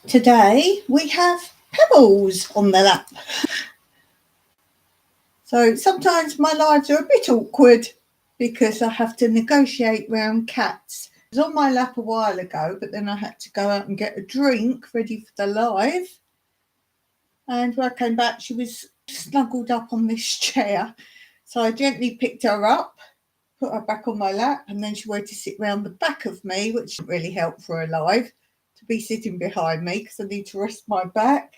Today we have Pebbles on the lap. So sometimes my lives are a bit awkward because I have to negotiate round cats. It was on my lap a while ago, but then I had to go out and get a drink ready for the live. And when I came back, she was snuggled up on this chair. So I gently picked her up, put her back on my lap, and then she wanted to sit round the back of me, which didn't really help for a live, to be sitting behind me because I need to rest my back.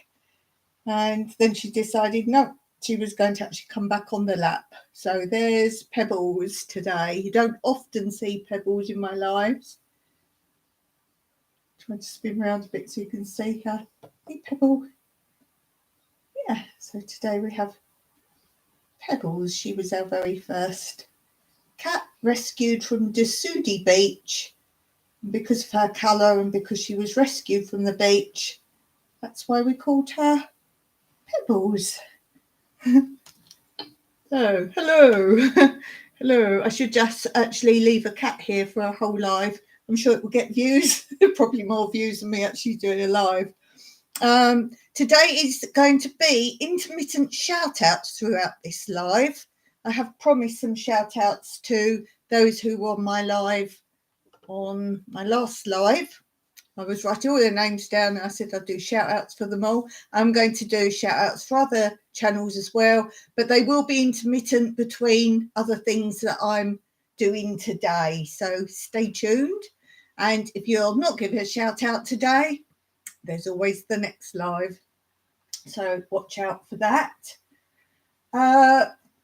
And then she decided, no, she was going to actually come back on the lap. So there's Pebbles today. You don't often see Pebbles in my lives. Trying to spin around a bit so you can see her. Hey, Pebble. Yeah, so today we have Pebbles. She was our very first cat rescued from Dusudi Beach. And because of her colour and because she was rescued from the beach, that's why we called her Pebbles. Oh, hello. Hello. I should just actually leave a cat here for a whole live. I'm sure it will get views, probably more views than me actually doing a live. Today is going to be intermittent shout outs throughout this live. I have promised some shout outs to those who were on my live on my last live. I was writing all their names down and I said I'd do shout outs for them all. I'm going to do shout outs for other channels as well, but they will be intermittent between other things that I'm doing today. So stay tuned. And if you're not giving a shout out today, there's always the next live. So watch out for that.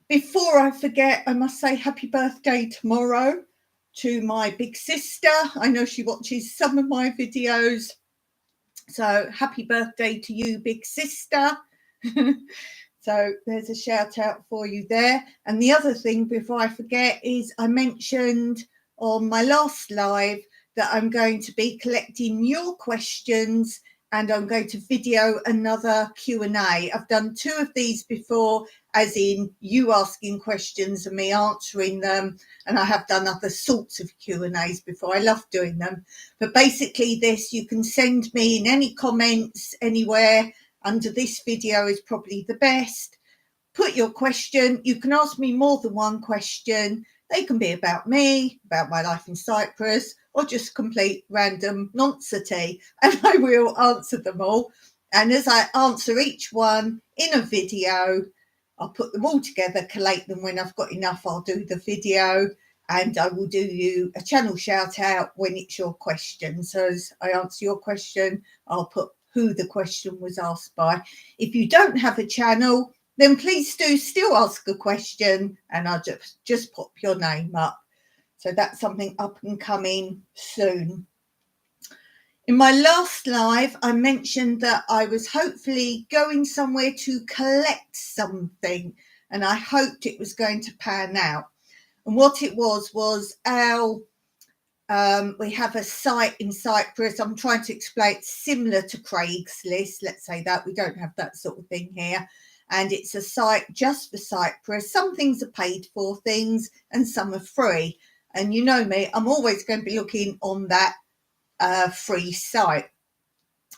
Before I forget, I must say happy birthday tomorrow to my big sister. I know she watches some of my videos. So happy birthday to you, big sister. So there's a shout out for you there. And the other thing before I forget is I mentioned on my last live that I'm going to be collecting your questions and I'm going to video another Q&A. I've done 2 of these before, as in you asking questions and me answering them. And I have done other sorts of Q&As before. I love doing them. But basically this, you can send me in any comments anywhere under this video is probably the best. Put your question. You can ask me more than one question. They can be about me, about my life in Cyprus, or just complete random nonsense, and I will answer them all. And as I answer each one in a video, I'll put them all together, collate them. When I've got enough, I'll do the video, and I will do you a channel shout out when it's your question. So as I answer your question, I'll put who the question was asked by. If you don't have a channel, then please do still ask a question and I'll just pop your name up. So that's something up and coming soon. In my last live, I mentioned that I was hopefully going somewhere to collect something and I hoped it was going to pan out. And what it was our we have a site in Cyprus. I'm trying to explain it's similar to Craigslist. Let's say that we don't have that sort of thing here. And it's a site just for Cyprus. Some things are paid for things and some are free. And you know me, I'm always going to be looking on that free site.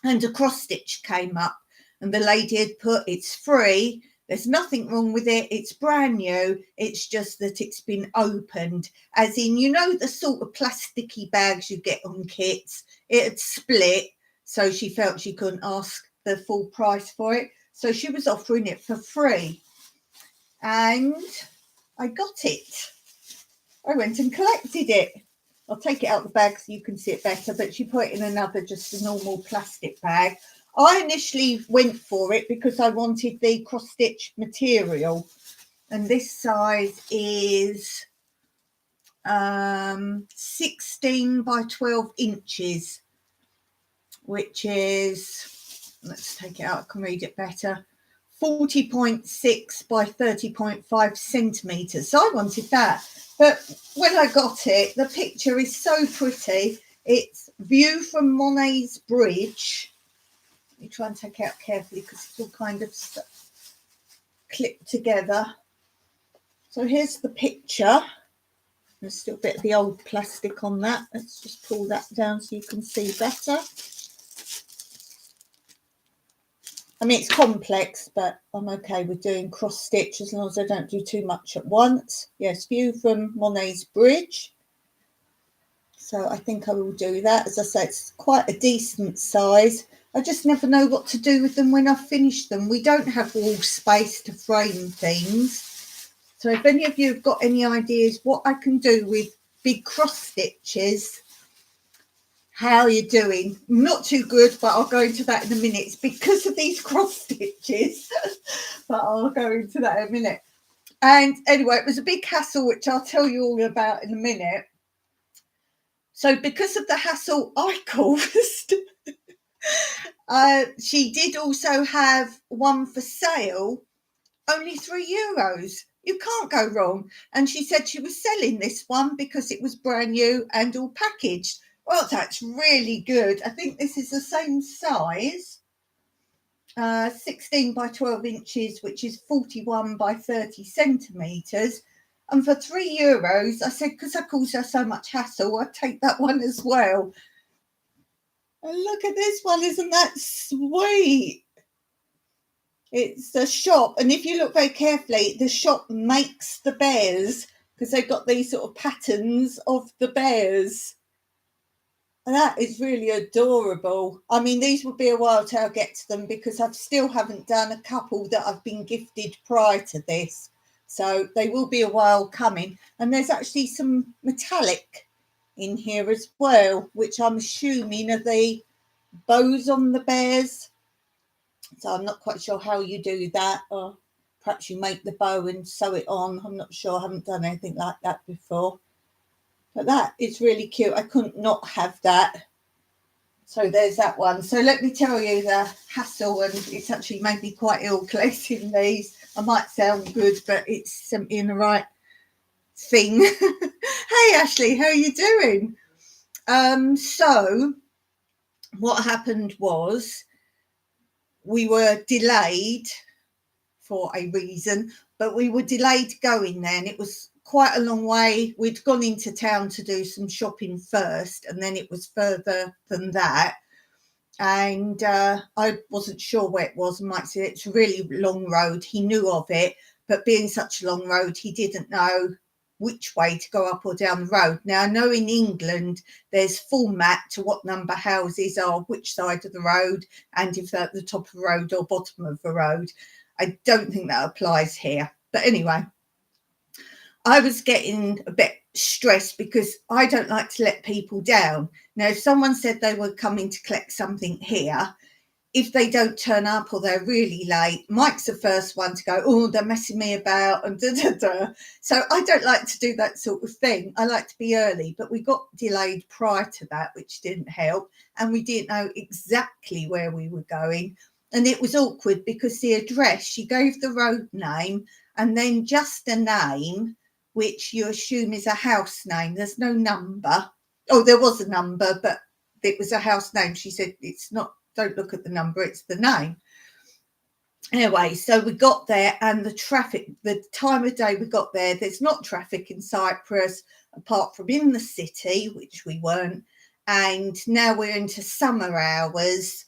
And a cross stitch came up and the lady had put it's free. There's nothing wrong with it. It's brand new. It's just that it's been opened. As in, you know, the sort of plasticky bags you get on kits. It had split. So she felt she couldn't ask the full price for it. So she was offering it for free. And I got it. I went and collected it. I'll take it out of the bag so you can see it better. But she put it in another, just a normal plastic bag. I initially went for it because I wanted the cross-stitch material. And this size is 16 by 12 inches, which is, let's take it out, I can read it better, 40.6 by 30.5 centimetres. So I wanted that. But when I got it, the picture is so pretty. It's view from Monet's Bridge. Let me try and take it out carefully because it's all kind of clipped together. So here's the picture. There's still a bit of the old plastic on that. Let's just pull that down so you can see better. I mean, it's complex, but I'm okay with doing cross stitch as long as I don't do too much at once. Yes, view from Monet's Bridge. So I think I will do that. As I say, it's quite a decent size. I just never know what to do with them when I've finished them. We don't have wall space to frame things. So if any of you have got any ideas what I can do with big cross stitches, how are you doing? Not too good, but I'll go into that in a minute. It's because of these cross stitches, but I'll go into that in a minute. And anyway, it was a big hassle, which I'll tell you all about in a minute. So because of the hassle I caused, she did also have one for sale, only €3. You can't go wrong. And she said she was selling this one because it was brand new and all packaged. Well, that's really good. I think this is the same size, 16 by 12 inches, which is 41 by 30 centimetres. And for €3, I said, because I caused her so much hassle, I'd take that one as well. And look at this one, isn't that sweet? It's a shop, and if you look very carefully, the shop makes the bears because they've got these sort of patterns of the bears. And that is really adorable. I mean, these would be a while till I get to them because I still haven't done a couple that I've been gifted prior to this. So they will be a while coming. And there's actually some metallic in here as well, which I'm assuming are the bows on the bears. So I'm not quite sure how you do that, or perhaps you make the bow and sew it on. I'm not sure. I haven't done anything like that before. But that is really cute. I couldn't not have that. So there's that one. So let me tell you the hassle, and it's actually made me quite ill collecting these. I might sound good, but it's sent me in the right thing. Hey, Ashley, how are you doing? So what happened was we were delayed for a reason, but we were delayed going there, and it was quite a long way. We'd gone into town to do some shopping first, and then it was further than that. And I wasn't sure where it was. Mike said it's a really long road. He knew of it, but being such a long road, he didn't know which way to go up or down the road. Now, I know in England, there's full map to what number houses are which side of the road, and if they're at the top of the road or bottom of the road. I don't think that applies here. But anyway, I was getting a bit stressed because I don't like to let people down. Now, if someone said they were coming to collect something here, if they don't turn up or they're really late, Mike's the first one to go, oh, they're messing me about and da-da-da. So I don't like to do that sort of thing. I like to be early, but we got delayed prior to that, which didn't help. And we didn't know exactly where we were going. And it was awkward because the address, she gave the road name and then just a name, which you assume is a house name. There's no number. Oh, there was a number, but it was a house name. She said, it's not, don't look at the number, it's the name. Anyway, so we got there, and the traffic, the time of day we got there, there's not traffic in Cyprus apart from in the city, which we weren't. And now we're into summer hours.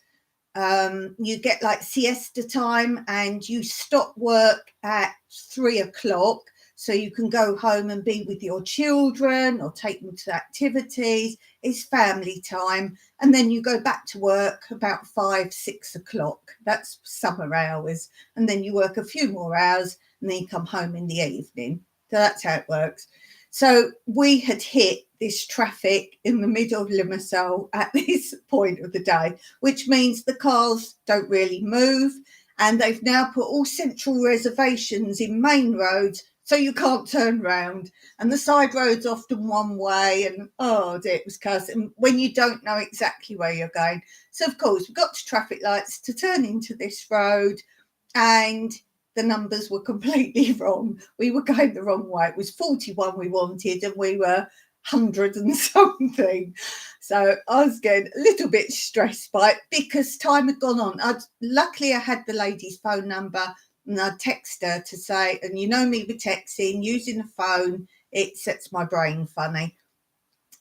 You get like siesta time, and you stop work at 3 o'clock. So you can go home and be with your children or take them to activities. It's family time. And then you go back to work about 5, 6 o'clock. That's summer hours. And then you work a few more hours and then you come home in the evening. So that's how it works. So we had hit this traffic in the middle of Limassol at this point of the day, which means the cars don't really move. And they've now put all central reservations in main roads, so you can't turn round. And the side road's often one way, and oh dear, it was cursing when you don't know exactly where you're going. So of course we got to traffic lights to turn into this road, and the numbers were completely wrong. We were going the wrong way. It was 41 we wanted, and we were 100 and something. So I was getting a little bit stressed by it because time had gone on. Luckily I had the lady's phone number, and I text her to say, and you know me with texting, using the phone, it sets my brain funny.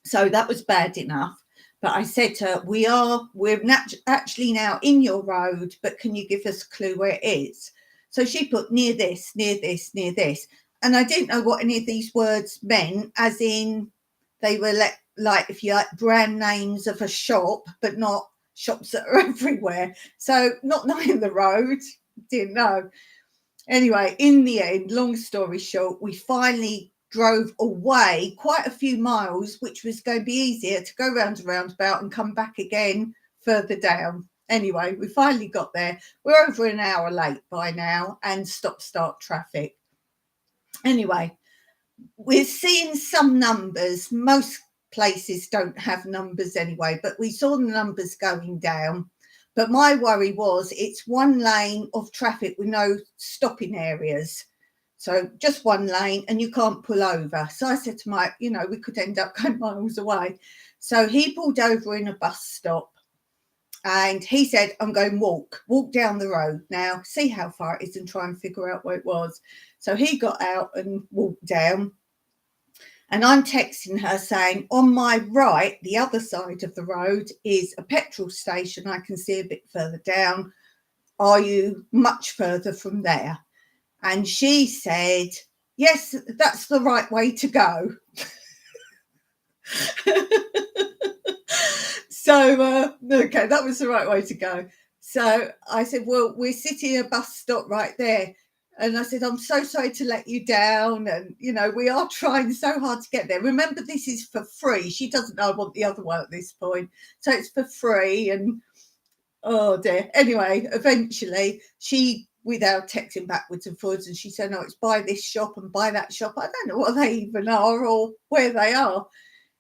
So that was bad enough. But I said to her, we're actually now in your road, but can you give us a clue where it is? So she put near this, near this, near this. And I didn't know what any of these words meant, as in they were like, if you like, brand names of a shop, but not shops that are everywhere. So not knowing the road, didn't know. Anyway, in the end, long story short, we finally drove away quite a few miles, which was going to be easier to go round a roundabout and come back again further down. Anyway, we finally got there. We're over an hour late by now and stop-start traffic. Anyway, we're seeing some numbers. Most places don't have numbers anyway, but we saw the numbers going down. But my worry was it's one lane of traffic with no stopping areas. So just one lane and you can't pull over. So I said to Mike, we could end up going miles away. So he pulled over in a bus stop and he said, I'm going walk down the road now, see how far it is and try and figure out where it was. So he got out and walked down. And I'm texting her saying, on my right, the other side of the road is a petrol station. I can see a bit further down. Are you much further from there? And she said, yes, that's the right way to go. So, okay, that was the right way to go. So I said, well, we're sitting at a bus stop right there. And I said, I'm so sorry to let you down. And, we are trying so hard to get there. Remember, this is for free. She doesn't know I want the other one at this point. So it's for free. And, oh, dear. Anyway, eventually, she, without texting backwards and forwards, and she said, no, it's by this shop and by that shop. I don't know what they even are or where they are.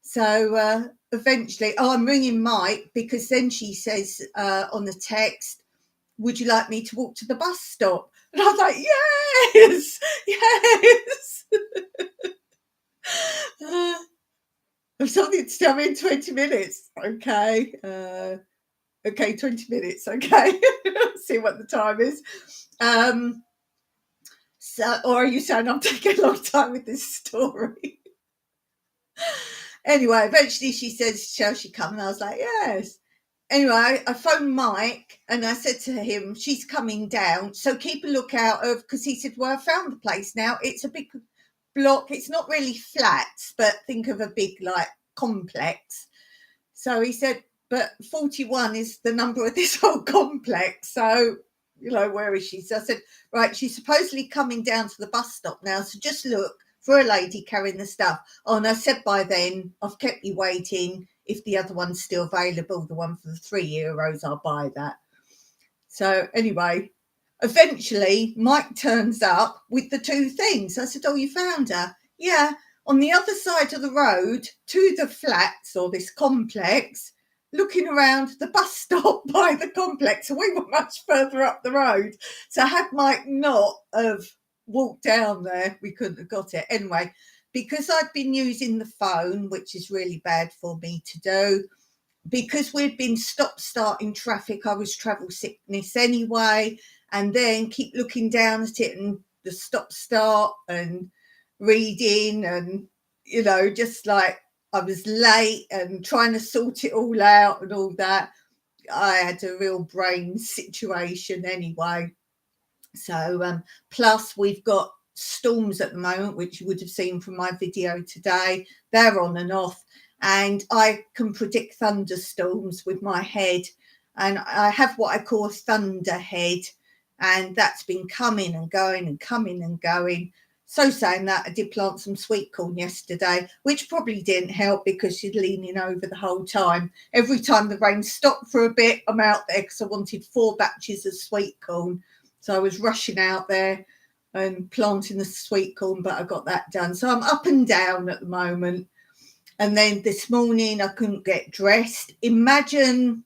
So eventually, I'm ringing Mike because then she says on the text, would you like me to walk to the bus stop? And I was like, yes, yes. Something to tell me in 20 minutes. Okay. Okay, 20 minutes. Okay. See what the time is. So, or are you saying I'm taking a long time with this story? Anyway, eventually she says, shall she come? And I was like, yes. Anyway, I phoned Mike and I said to him, she's coming down. So keep a lookout of, because he said, well, I found the place now. It's a big block. It's not really flats, but think of a big like complex. So he said, but 41 is the number of this whole complex. So, where is she? So I said, right, she's supposedly coming down to the bus stop now. So just look for a lady carrying the stuff. Oh, and I said by then, I've kept you waiting. If the other one's still available, the one for the €3, I'll buy that. So anyway, eventually Mike turns up with the two things. I said, oh, you found her? Yeah, on the other side of the road to the flats or this complex, looking around the bus stop by the complex. So we were much further up the road. So had Mike not have walked down there, we couldn't have got it. Anyway, because I'd been using the phone, which is really bad for me to do, because we'd been stop-starting traffic, I was travel sickness anyway, and then keep looking down at it and the stop-start and reading and, just like I was late and trying to sort it all out and all that. I had a real brain situation anyway. So plus we've got storms at the moment, which you would have seen from my video today. They're on and off, and I can predict thunderstorms with my head, and I have what I call a thunder head, and that's been coming and going and coming and going. So saying that, I did plant some sweet corn yesterday, which probably didn't help because she's leaning over the whole time. Every time the rain stopped for a bit, I'm out there because I wanted 4 batches of sweet corn. So I was rushing out there and planting the sweet corn, but I got that done. So I'm up and down at the moment. And then this morning I couldn't get dressed. Imagine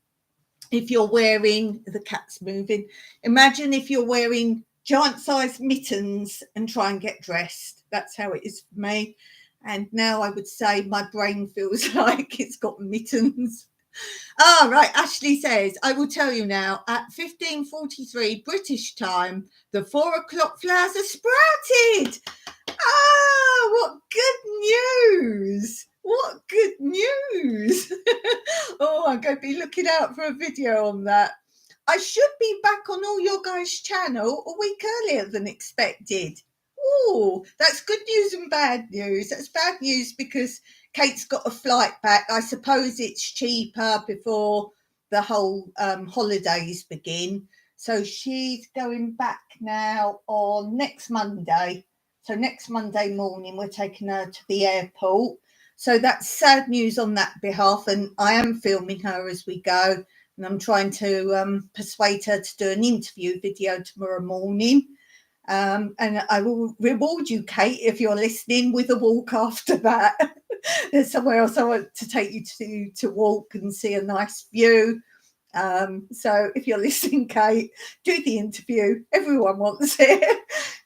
if you're wearing, the cat's moving, imagine if you're wearing giant-sized mittens and try and get dressed. That's how it is for me. And now I would say my brain feels like it's got mittens. Right. Ashley says, I will tell you now, at 15:43 British time, the 4 o'clock flowers are sprouted. What good news. What good news. Oh, I'm going to be looking out for a video on that. I should be back on all your guys' channel a week earlier than expected. Oh, that's good news and bad news. That's bad news because Kate's got a flight back. I suppose it's cheaper before the whole holidays begin. So she's going back now on next Monday. So next Monday morning, we're taking her to the airport. So that's sad news on that behalf. And I am filming her as we go. And I'm trying to persuade her to do an interview video tomorrow morning. And I will reward you, Kate, if you're listening, with a walk after that. There's somewhere else I want to take you to walk and see a nice view. So if you're listening, Kate, do the interview. Everyone wants it.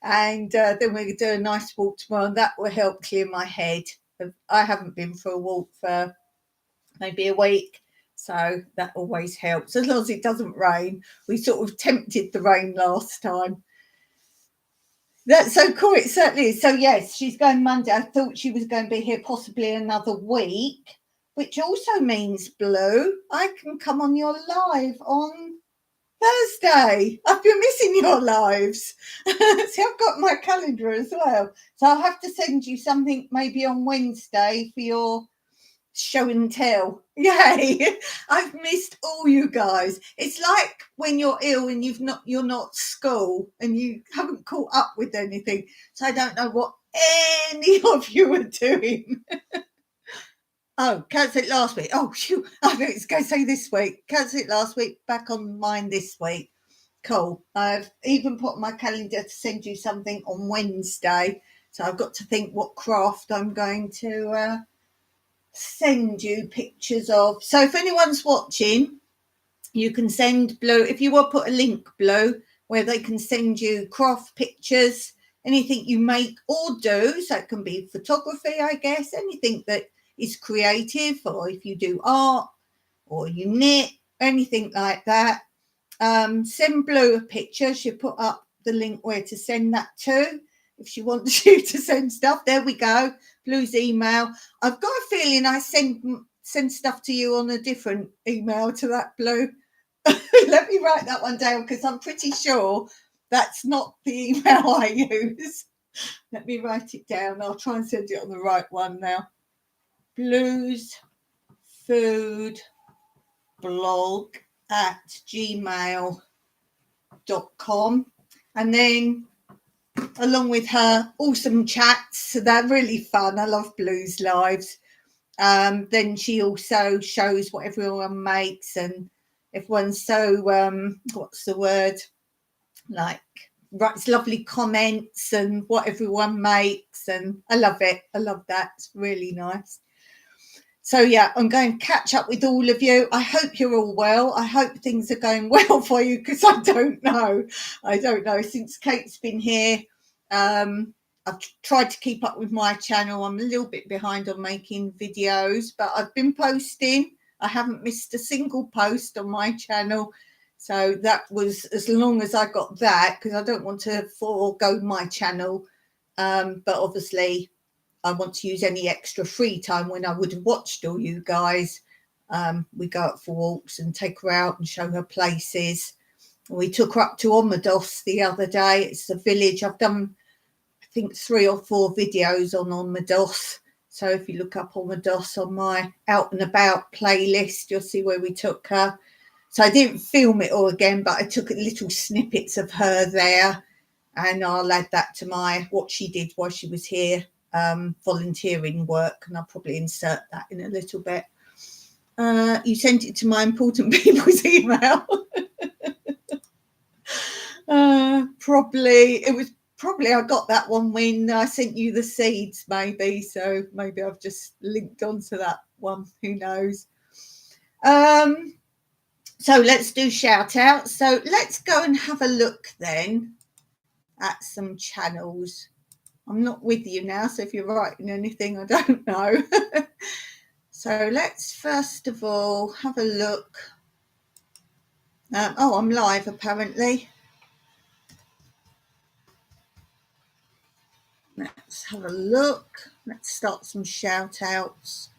And then we're going to do a nice walk tomorrow, and that will help clear my head. I haven't been for a walk for maybe a week, so that always helps, as long as it doesn't rain. We sort of tempted the rain last time. That's so cool. It certainly is. So yes, she's going Monday. I thought she was going to be here possibly another week, which also means, Blue, I can come on your live on Thursday. I've been missing your lives. See, I've got my calendar as well. So I'll have to send you something maybe on Wednesday for your show and tell. Yay. I've missed all you guys. It's like when you're ill and you're not school and you haven't caught up with anything. So I don't know what any of you are doing. Oh, cancelled it last week. Oh, shoot. I think it's going to say this week. Cancelled it last week, back on mine this week. Cool. I've even put on my calendar to send you something on Wednesday. So I've got to think what craft I'm going to send you pictures of. So if anyone's watching, you can send Blue, if you will put a link, Blue, where they can send you craft pictures, anything you make or do. So it can be photography, I guess, anything that is creative, or if you do art or you knit, anything like that. Send Blue a picture. She'll put up the link where to send that to. If she wants you to send stuff, there we go. Blue's email. I've got a feeling I send stuff to you on a different email to that, Blue. Let me write that one down because I'm pretty sure that's not the email I use. Let me write it down. I'll try and send it on the right one now. Blues Food Blog at gmail.com. And then along with her awesome chats, so they're really fun. I love Blue's lives. Then she also shows what everyone makes, and everyone's so what's the word, like, writes lovely comments and what everyone makes, and I love it. I love that. It's really nice. So yeah, I'm going to catch up with all of you. I hope you're all well. I hope things are going well for you, because I don't know. Since Kate's been here, I've tried to keep up with my channel. I'm a little bit behind on making videos, but I've been posting. I haven't missed a single post on my channel. So that was as long as I got that, because I don't want to forego my channel. But obviously, I want to use any extra free time when I would have watched all you guys. We go out for walks and take her out and show her places. We took her up to Omados the other day. It's a village. I've done, I think, 3 or 4 videos on Omados. So if you look up Omados on my Out and About playlist, you'll see where we took her. So I didn't film it all again, but I took little snippets of her there, and I'll add that to my what she did while she was here. Volunteering work, and I'll probably insert that in a little bit. You sent it to my important people's email. Probably I got that one when I sent you the seeds, maybe. So maybe I've just linked onto that one. Who knows? So let's do shout outs. So let's go and have a look then at some channels. I'm not with you now, so if you're writing anything, I don't know. So let's first of all have a look. I'm live apparently. Let's have a look. Let's start some shout outs.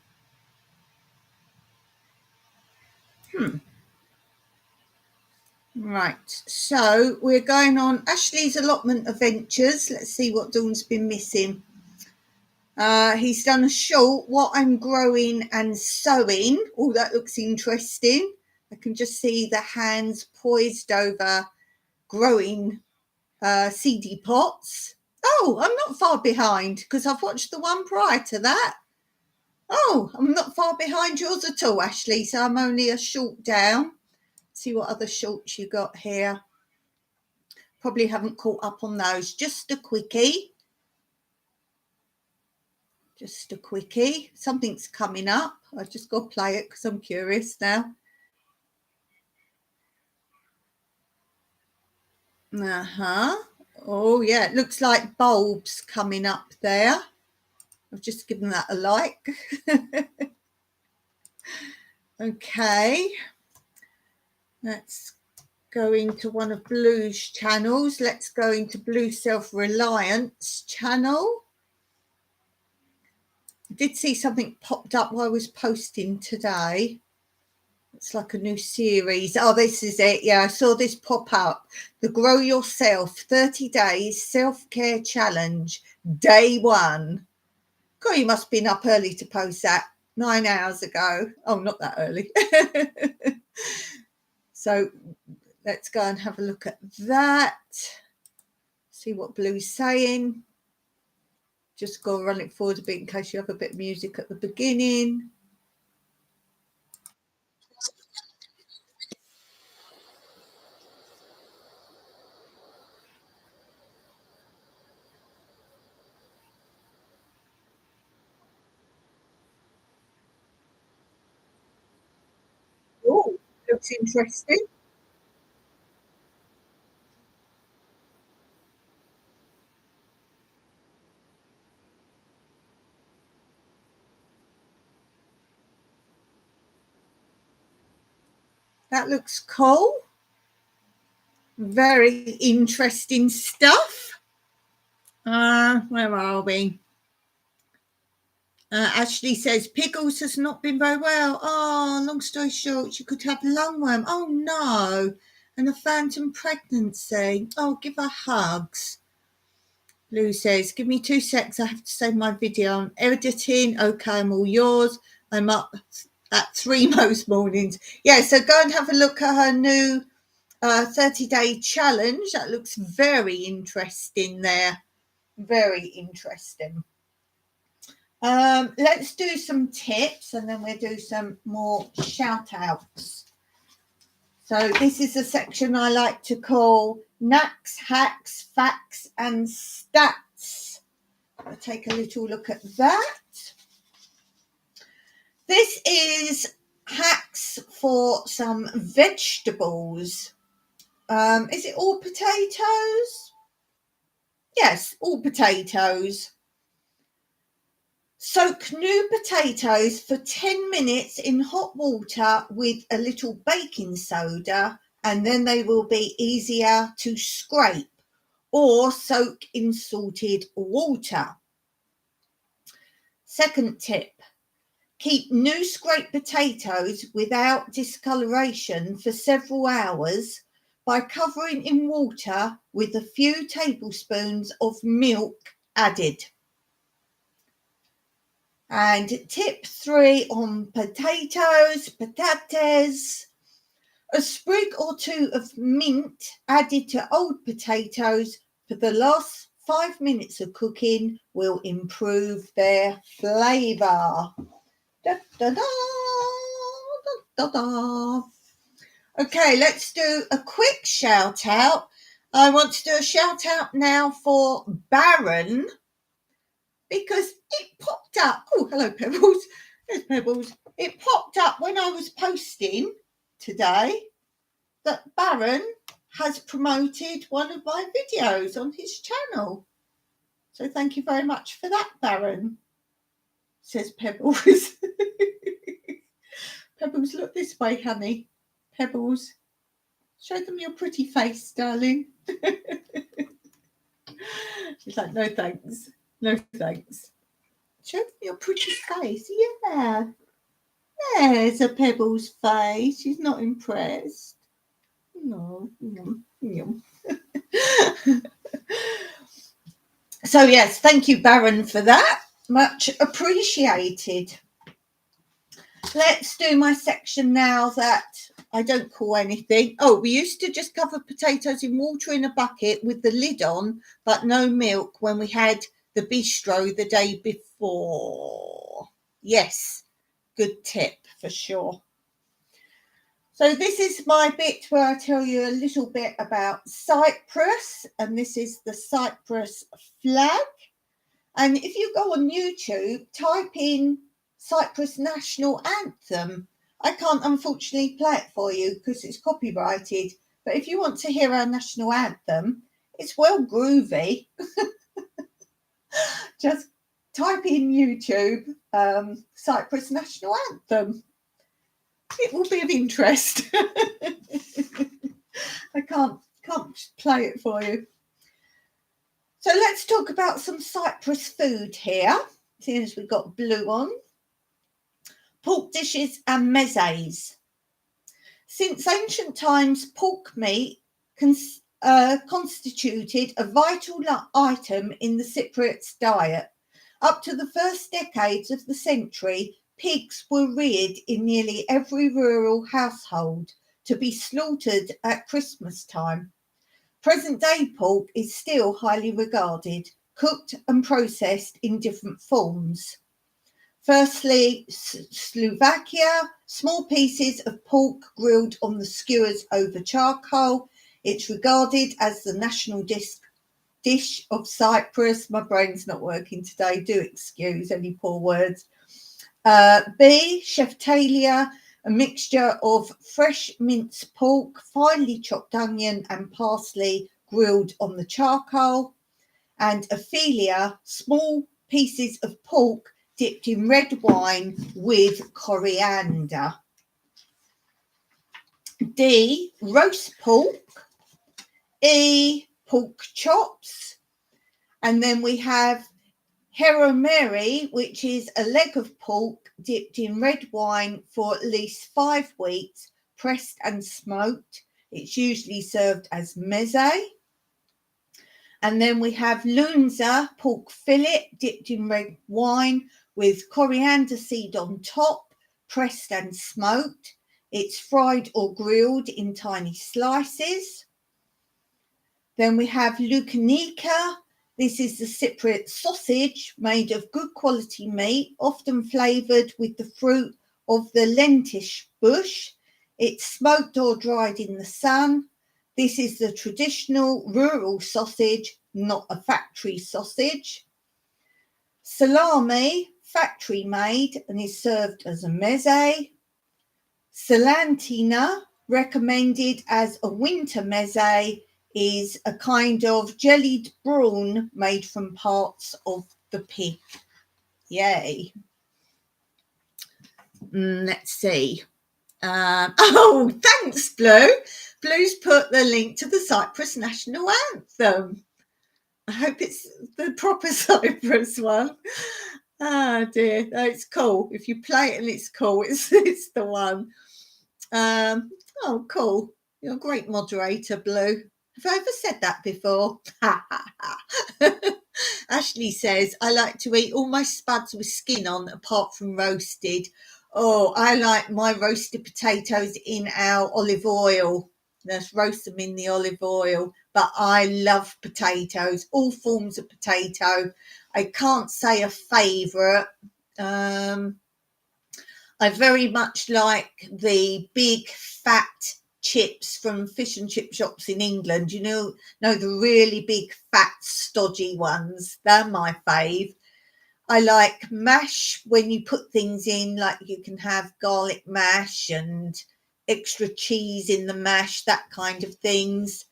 Right, so we're going on Ashley's allotment adventures. Let's see what Dawn's been missing. He's done a short, what I'm growing and sowing. Oh, that looks interesting. I can just see the hands poised over growing seedy pots. Oh, I'm not far behind because I've watched the one prior to that. Oh, I'm not far behind yours at all, Ashley, so I'm only a short down. See what other shorts you got here. Probably haven't caught up on those. Just a quickie. Just a quickie. Something's coming up. I just got to play it because I'm curious now. Oh, yeah, it looks like bulbs coming up there. I've just given that a like. Okay. Let's go into one of Blue's channels. Let's go into Blue Self-Reliance channel. I did see something popped up while I was posting today. It's like a new series. Oh, this is it. Yeah, I saw this pop up. The Grow Yourself 30 Days Self-Care Challenge, Day 1. God, you must have been up early to post that 9 hours ago. Oh, not that early. So let's go and have a look at that. See what Blue's saying. Just go run it forward a bit in case you have a bit of music at the beginning. Oh, looks interesting. That looks cool. Very interesting stuff. Where are we? Ashley says, Pickles has not been very well. Oh, long story short, she could have lungworm. Oh, no. And a phantom pregnancy. Oh, give her hugs. Blue says, give me 2 secs. I have to save my video. I'm editing. Okay, I'm all yours. I'm up at 3 most mornings. Yeah, so go and have a look at her new 30-day challenge. That looks very interesting there. Very interesting. Let's do some tips and then we'll do some more shout outs. So this is a section I like to call Knacks, Hacks, Facts and Stats. I'll take a little look at that. This is hacks for some vegetables. Is it all potatoes? Yes, all potatoes. Soak new potatoes for 10 minutes in hot water with a little baking soda, and then they will be easier to scrape, or soak in salted water. Second tip, keep new scraped potatoes without discoloration for several hours by covering in water with a few tablespoons of milk added. And tip 3 on potatoes, patates. A sprig or 2 of mint added to old potatoes for the last 5 minutes of cooking will improve their flavour. Da, da, da, da, da, da. Okay, let's do a quick shout out. I want to do a shout out now for Baron, because it popped up. Oh, hello, Pebbles. There's Pebbles. It popped up when I was posting today that Baron has promoted one of my videos on his channel. So thank you very much for that, Baron, says Pebbles. Pebbles, look this way, honey. Pebbles, show them your pretty face, darling. She's like, no thanks. No thanks. Show them your pretty face. Yeah. There's a Pebble's face. She's not impressed. No, yum, yum. So yes, thank you, Baron, for that. Much appreciated. Let's do my section now that I don't call anything. Oh, we used to just cover potatoes in water in a bucket with the lid on, but no milk when we had the bistro the day before. Yes, good tip for sure. So this is my bit where I tell you a little bit about Cyprus, and this is the Cyprus flag. And if you go on YouTube, type in Cyprus National Anthem. I can't unfortunately play it for you because it's copyrighted. But if you want to hear our national anthem, it's well groovy. Just type in YouTube, Cyprus National Anthem. It will be of interest. I can't play it for you. So let's talk about some Cyprus food here, seeing as we've got blue on. Pork dishes and mezes. Since ancient times, pork meat constituted a vital item in the Cypriots' diet. Up to the first decades of the century, pigs were reared in nearly every rural household to be slaughtered at Christmas time. Present-day pork is still highly regarded, cooked and processed in different forms. Firstly, Slovakia, small pieces of pork grilled on the skewers over charcoal. It's regarded as the national dish of Cyprus. My brain's not working today. Do excuse any poor words. B, Sheftalia, a mixture of fresh minced pork, finely chopped onion and parsley grilled on the charcoal. And Ophelia, small pieces of pork dipped in red wine with coriander. D, roast pork. E, pork chops. And then we have Heromeri, which is a leg of pork dipped in red wine for at least 5 weeks, pressed and smoked. It's usually served as meze. And then we have lunza, pork fillet dipped in red wine with coriander seed on top, pressed and smoked. It's fried or grilled in tiny slices. Then we have lukanika. This is the Cypriot sausage made of good quality meat, often flavoured with the fruit of the lentisk bush. It's smoked or dried in the sun. This is the traditional rural sausage, not a factory sausage. Salami, factory made and is served as a meze. Salantina, recommended as a winter meze, is a kind of jellied brawn made from parts of the pig. Yay. Let's see. Oh, thanks, Blue. Blue's put the link to the Cyprus National Anthem. I hope it's the proper Cyprus one. Oh dear, no, it's cool. If you play it and it's cool, it's the one. Oh, cool. You're a great moderator, Blue. Have I ever said that before? Ashley says, I like to eat all my spuds with skin on apart from roasted. Oh, I like my roasted potatoes in our olive oil. Let's roast them in the olive oil. But I love potatoes, all forms of potato. I can't say a favourite. I very much like the big fat chips from fish and chip shops in England. You know the really big fat stodgy ones. They're my fave. I like mash when you put things in, like you can have garlic mash and extra cheese in the mash, that kind of things.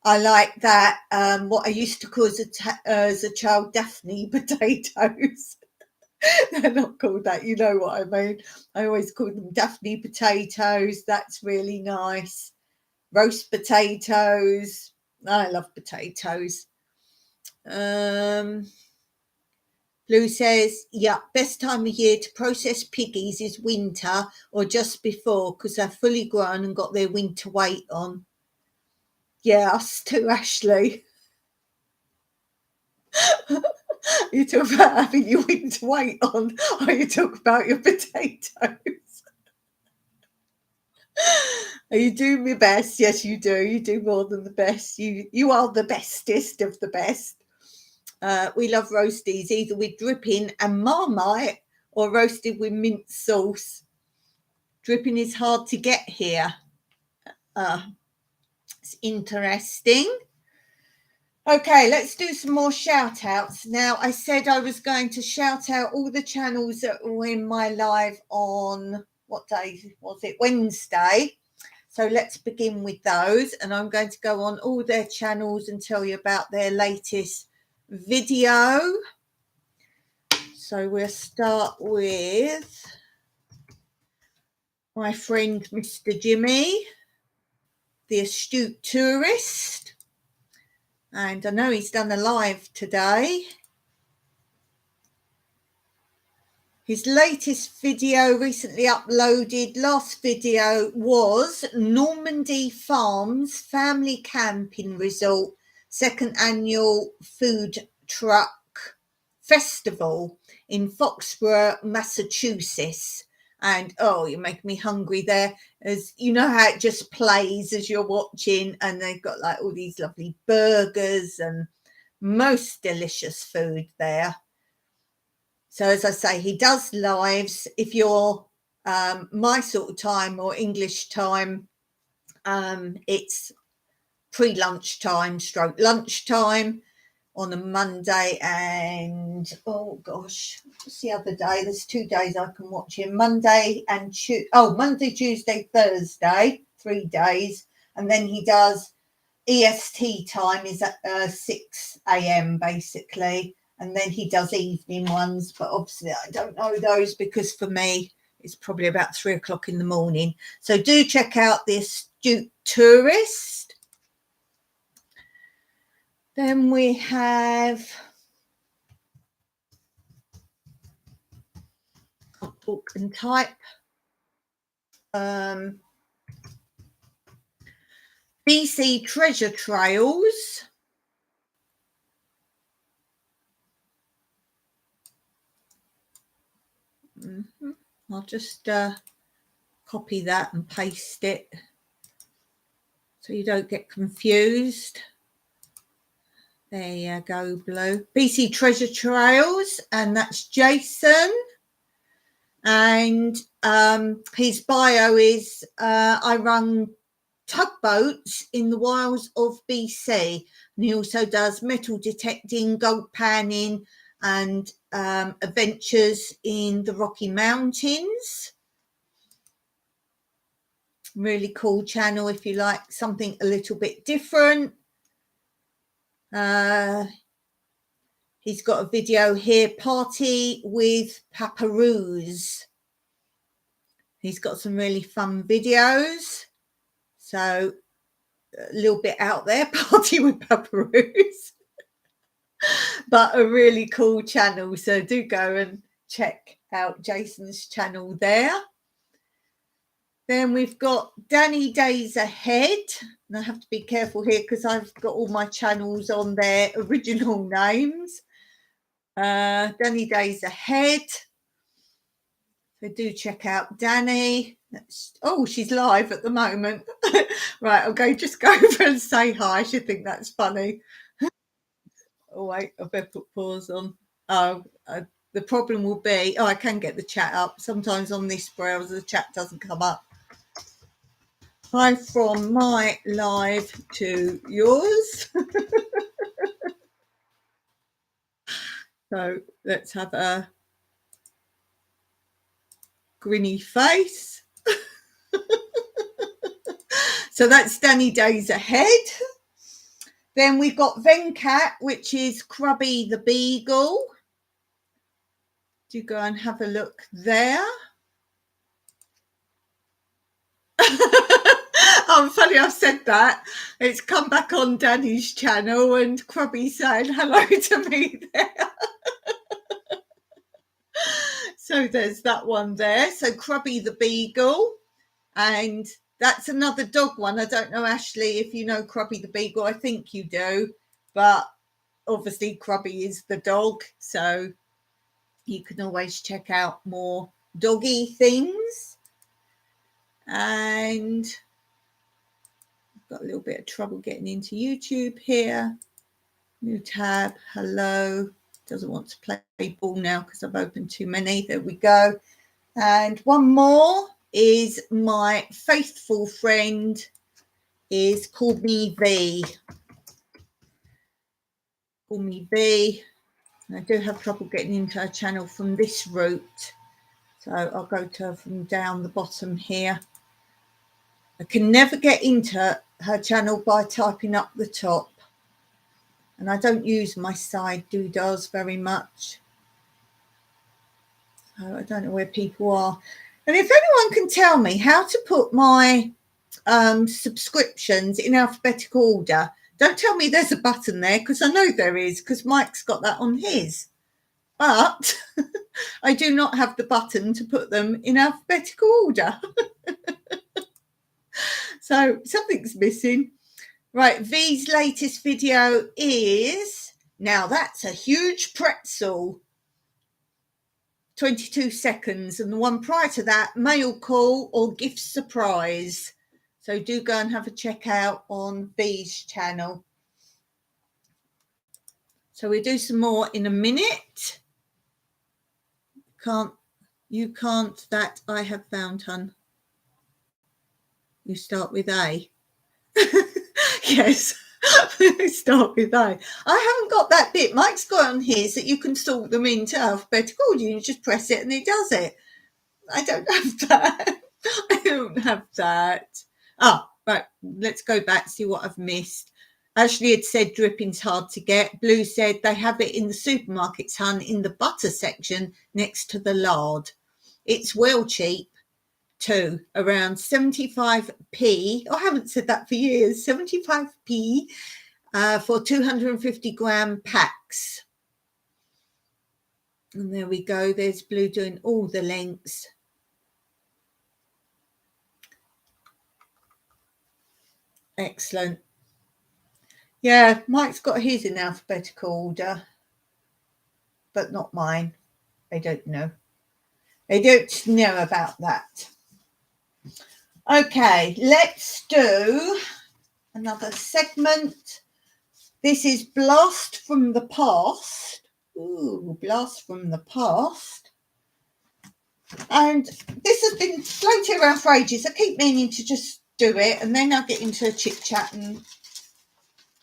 I like that, what I used to call as a child Daphne potatoes. They're not called that, you know what I mean. I always called them Daphne potatoes. That's really nice. Roast potatoes. I love potatoes. Lou says, yeah, best time of year to process piggies is winter or just before because they're fully grown and got their winter weight on. Yeah, us too, Ashley. You talk about having your winter weight on, or you talk about your potatoes. You do my best. Yes, you do. You do more than the best. You are the bestest of the best. We love roasties, either with dripping and Marmite or roasted with mint sauce. Dripping is hard to get here. It's interesting. Okay, let's do some more shout outs. Now, I said I was going to shout out all the channels that were in my live on, what day was it? Wednesday. So let's begin with those. And I'm going to go on all their channels and tell you about their latest video. So we'll start with my friend Mr. Jimmy, the astute tourist. And I know he's done a live today. His latest video recently uploaded, last video was Normandy Farms Family Camping Resort, second annual food truck festival in Foxborough, Massachusetts. And oh, you make me hungry there. As you know how it just plays as you're watching, and they've got like all these lovely burgers and most delicious food there. So as I say, he does lives. If you're my sort of time or English time, it's pre-lunch time stroke lunchtime on a Monday, and oh gosh, what's the other day? There's 2 days I can watch him. Monday, Tuesday, Thursday, 3 days. And then he does EST time is at 6 a.m. basically. And then he does evening ones, but obviously I don't know those because for me, it's probably about 3 o'clock in the morning. So do check out this Astute Tourist. Then we have Book and Type. BC Treasure Trails. I'll just copy that and paste it so you don't get confused. There you go, Blue. BC Treasure Trails, and that's Jason. And his bio is, I run tugboats in the wilds of BC. And he also does metal detecting, gold panning, and adventures in the Rocky Mountains. Really cool channel if you like something a little bit different. He's got a video here, Party with Paparoos. He's got some really fun videos. So a little bit out there, Party with Paparoos. But a really cool channel. So do go and check out Jason's channel there. Then we've got Danny Days Ahead. And I have to be careful here because I've got all my channels on their original names. Danny Days Ahead. So do check out Danny. She's live at the moment. Right, I'll just go over and say hi. I should think that's funny. Oh, wait, I better put pause on. The problem will be, I can get the chat up. Sometimes on this browser, the chat doesn't come up. Hi from my live to yours. So let's have a grinny face. So that's Danny Days Ahead. Then we've got Venkat, which is Crubby the Beagle. Do go and have a look there. Oh, funny I've said that. It's come back on Danny's channel and Crubby saying hello to me there. So there's that one there. So Crubby the Beagle. And that's another dog one. I don't know, Ashley, if you know Crubby the Beagle. I think you do. But obviously Crubby is the dog. So you can always check out more doggy things. And I've got a little bit of trouble getting into YouTube here. New tab. Hello. Doesn't want to play ball now because I've opened too many. There we go. And one more is my faithful friend is Call Me V. Call Me V. And I do have trouble getting into her channel from this route. So I'll go to her from down the bottom here. I can never get into her channel by typing up the top. And I don't use my side doodahs very much. So I don't know where people are. And if anyone can tell me how to put my subscriptions in alphabetical order, don't tell me there's a button there, because I know there is, because Mike's got that on his. But I do not have the button to put them in alphabetical order. So something's missing. Right, V's latest video is, now that's a huge pretzel. 22 seconds. And the one prior to that, mail call or gift surprise. So do go and have a check out on V's channel. So we'll do some more in a minute. You can't, that I have found, hun. You start with A. Yes, start with A. I haven't got that bit. Mike's got on his that you can sort them into alphabetical order. You just press it and it does it. I don't have that. I don't have that. Ah, right. Let's go back, see what I've missed. Ashley had said dripping's hard to get. Blue said they have it in the supermarkets, hun, in the butter section next to the lard. It's well cheap too, around 75p. I haven't said that for years. 75p for 250 gram packs. And there we go. There's Blue doing all the links. Excellent. Yeah, Mike's got his in alphabetical order, but not mine. I don't know. I don't know about that. Okay, let's do another segment. This is Blast from the Past. Ooh, Blast from the Past. And this has been floating around for ages. I keep meaning to just do it, and then I'll get into a chit chat, and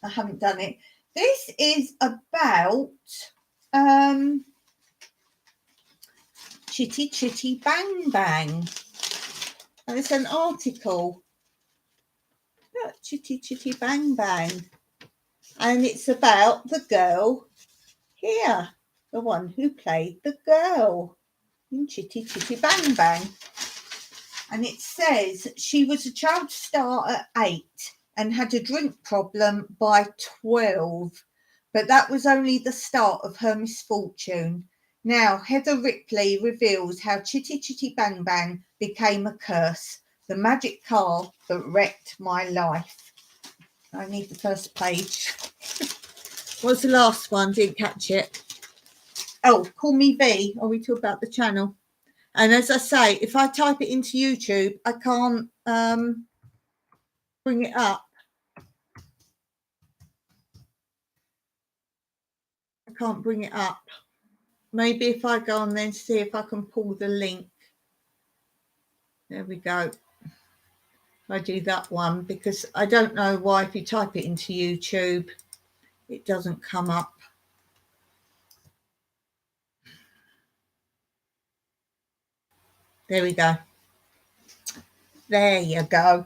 I haven't done it. This is about Chitty Chitty Bang Bang. And it's an article. Look, Chitty Chitty Bang Bang. And it's about the girl here, the one who played the girl in Chitty Chitty Bang Bang. And it says she was a child star at 8 and had a drink problem by 12. But that was only the start of her misfortune. Now, Heather Ripley reveals how Chitty Chitty Bang Bang became a curse, the magic car that wrecked my life. I need the first page. What's the last one? Didn't catch it. Oh, Call Me V. Are we talking about the channel? And as I say, if I type it into YouTube, I can't bring it up. I can't bring it up. Maybe if I go on then see if I can pull the link. There we go. I do that one because I don't know why if you type it into YouTube, it doesn't come up. There we go. There you go.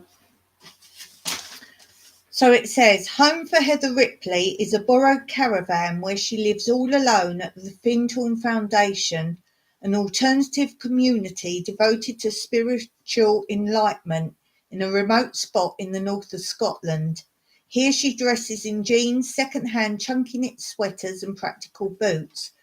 So it says, Home for Heather Ripley is a borrowed caravan where she lives all alone at the Fintorn Foundation, an alternative community devoted to spiritual enlightenment in a remote spot in the north of Scotland. Here she dresses in jeans, second-hand chunky knit sweaters and practical boots.